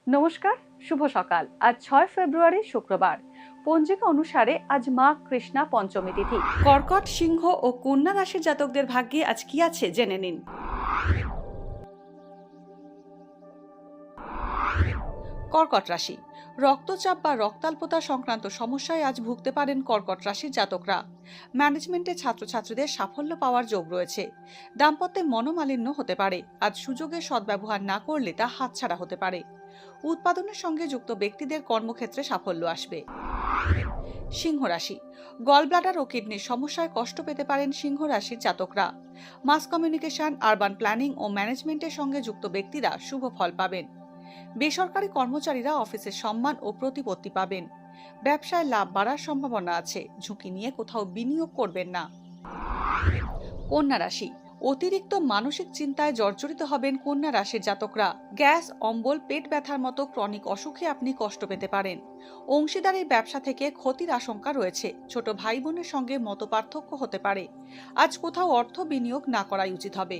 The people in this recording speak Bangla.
নমস্কার, শুভ সকাল। আজ 6 ফেব্রুয়ারি শুক্রবার। পঞ্জিকা অনুসারে আজ মা কৃষ্ণা পঞ্চমী তিথি। কর্কট, সিংহ ও কন্যা রাশির জাতকদের ভাগ্যে আজ কি আছে জেনে নিন। কর্কট রাশি, রক্তচাপ বা রক্তাল্পতা সংক্রান্ত সমস্যায় আজ ভুগতে পারেন কর্কট রাশির জাতকরা। ম্যানেজমেন্টে ছাত্রছাত্রীদের সাফল্য পাওয়ার যোগ রয়েছে। দাম্পত্যে মনোমালিন্য হতে পারে। আজ সুযোগের সদ্ব্যবহার না করলে তা হাতছাড়া হতে পারে। উৎপাদনের সঙ্গে যুক্ত ব্যক্তিদের কর্মক্ষেত্রে সাফল্য আসবে। সিংহ রাশি, গল ব্লাডার ও কিডনির সমস্যায় কষ্ট পেতে পারেন সিংহ রাশির জাতকরা। মাস কমিউনিকেশন, আরবান প্ল্যানিং ও ম্যানেজমেন্টের সঙ্গে যুক্ত ব্যক্তিরা শুভ ফল পাবেন। বেসরকারি কর্মচারীরা অফিসে সম্মান ও প্রতিপত্তি পাবেন। ব্যবসায় লাভ বাড়ার সম্ভাবনা আছে। ঝুঁকি নিয়ে কোথাও বিনিয়োগ করবেন না। কন্যা রাশি, অতিরিক্ত মানসিক চিন্তায় জর্জরিত হবেন কন্যা রাশির জাতকরা। গ্যাস, অম্বল, পেট ব্যথার মতো ক্রনিক অসুখে আপনি কষ্ট পেতে পারেন। অংশীদারির ব্যবসা থেকে ক্ষতির আশঙ্কা রয়েছে। ছোট ভাই বোনের সঙ্গে মতপার্থক্য হতে পারে। আজ কোথাও অর্থ বিনিয়োগ না করাই উচিত হবে।